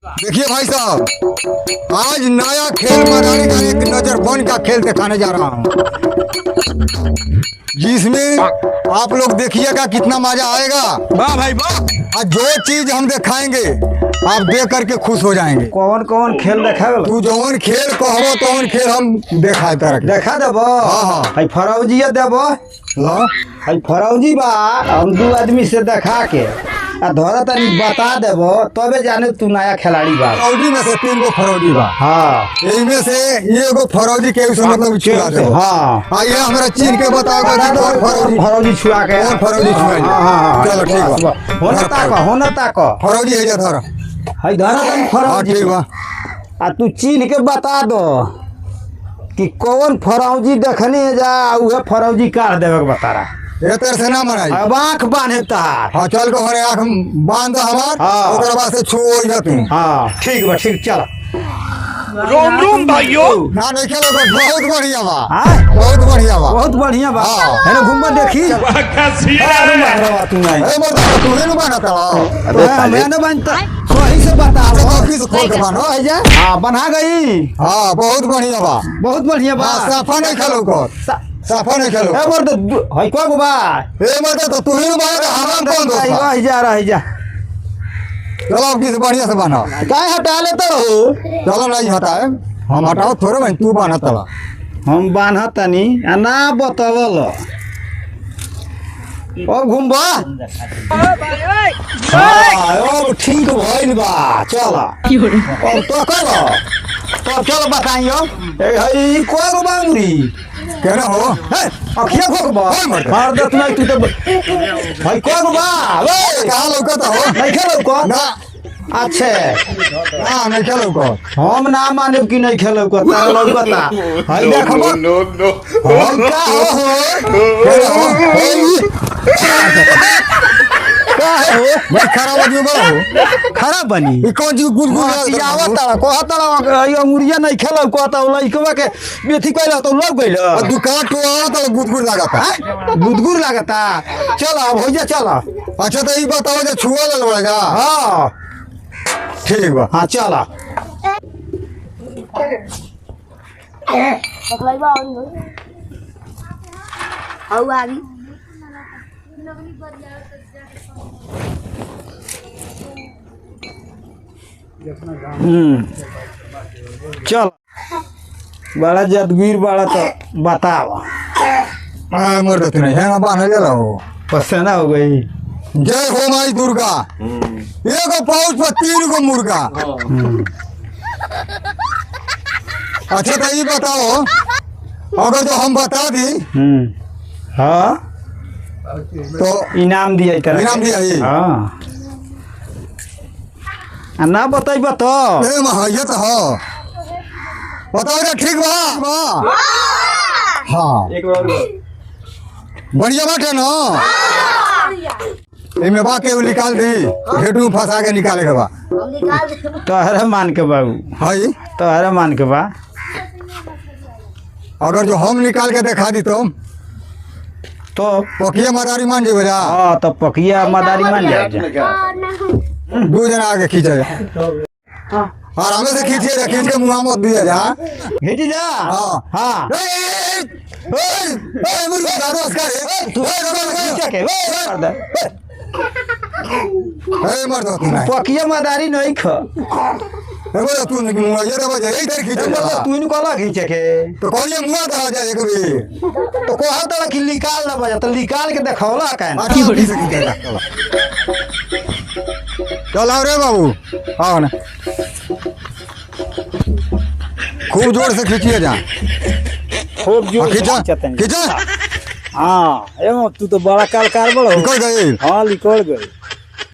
देखिए भाई साहब, आज नया खेल मैदानी का एक नजर बन का खेल दिखाने जा रहा हूँ, जिसमें आप लोग देखिएगा कितना मजा आएगा। वाह भाई वाह। और जो चीज हम दिखाएंगे आप देख करके खुश हो जाएंगे। कौन कौन खेल देखा तू जौन खेल कहबो तौन खेल हम देखा तरह देखा देबो। हाँ। भाई फरौजिया देबो। भाई फरौजी बा हम दू आदमी से देखा के आ धरा तनी बता देबो तबे जाने तू नया खिलाड़ी बा। फरौजी में से 3 गो फरौजी बा। हाँ इनमें से एगो फरौजी के मतलब छुआ दे। हाँ आइए हमरा चीन के बताओ कौन फरौजी फरौजी छुआ के कौन फरौजी छुआ। हाँ चलो ठीक बा। होना ताको फरौजी है जा धरा। हाय धरा तनी हाँ फरौजी ठीक बा। आ तू चीन के बता दो कि कौन फरौजी देखनी है जा उहे फरौजी काट देवे के बता रहा। ये तरह से ना मनाई। अब आँख बांधे तार। हाँ चल को हरे आँख बांध हमार। हाँ। ओकरा बाद से छुओ जाती। हाँ ठीक बा ठीक चल। रोम रोम भाइयों। ना नहीं खेलो बहुत बढ़िया बा। हाँ बहुत बढ़िया बा। बहुत बढ़िया बा। हाँ। है ना घूमबा देखी। कैसी तू नहीं ए मर्द तू ही न बनाता हो। मैं न बनता वही से बता अच्छा, दो। ऑफिस खोल के बानो। हो जा। हाँ बना गई। हाँ बहुत बढ़िया बा। बहुत बढ़िया बा। हाँ साफा नहीं खेलो को। साफा नहीं खेलो। ए मर्द है को गो बा। ए मर्द तो तू ही न बना हमार कौन दोस्त बा? रह जा रह जा। चलो ऑफिस बढ़िया से बना। काय हटा लेता हो। चलो नहीं हटाए हम हटाओ थोड़े भाई तू बनाता बा। हम बान्हा तनी आ ना बतावल अब घूमबा। अब ठीक भइल बा चल। अब तो करो तो चलो बताइयो। ए हई कोई गो बांगुरी कहना हो है अखिया खोकबा मार दत नहीं तू तो भाई कोई गो बा वे कहाँ लौकता हो? नहीं खेलो को ना अच्छे हाँ नहीं खेलो को। हम ना माने कि नहीं खेलो को तारा लौकता हई देखबो नो नो हम का हो भाई खराब आदमी बा हो। खराब बनी ई कौन जी गुलगुल आवत तारा को तारा अंगुरिया नहीं खेलो को तो लइकवा के बेथी कइला तो लग गइल दुकान तो आओ तो गुदगुद लागता। गुदगुर लागता। चल अब हो जा चल। अच्छा तो ये बताओ जो छुआ लल पड़ेगा। हाँ ठीक बा। हाँ चल चल बड़ा जदगीर बड़ा तो बताओ। हाँ मर्द तू नहीं है बांध ले रहो। पसंद हो गई। जय हो माई दुर्गा। एगो पाउच पर 3 गो मुर्गा। अच्छा तो ये बताओ अगर जो हम बता दी हाँ तो इनाम दिया तरह इनाम दिया ही। हाँ आ ना बताइब तो ए ये तो हो बताओ ना ठीक बा। हाँ बढ़िया बात है ना। इनमें बा के निकाल दी घेटू फंसा के निकाले के बा। तोहरे मान के बाबू हाई तोहरे मान के बा। अगर जो हम निकाल के दिखा दी तो पकिया मदारी मान जी जा। हाँ तो पकिया मदारी मान जाए। 2 जना आगे खींचे आराम से खींचिए जा। खींच के मुँह मत दिए जा। भेज जा। हाँ हाँ मुर्गा दादो उसका मर्द तू नहीं पकिया मदारी नहीं ख तू ये दबा जा इधर खींचे तू इन कोला खींचे के तो कौन ये मुँह दबा जाए कभी तो कोहा तोरा कि निकाल ना बजा तो निकाल के देखौला का चल आओ रे बाबू आओ ना खूब जोर से खींचिए जा। खूब जोर खींचा खींचा। हाँ एवं तू तो बड़ा कलाकार बड़ो। निकल गए। हाँ निकल गए।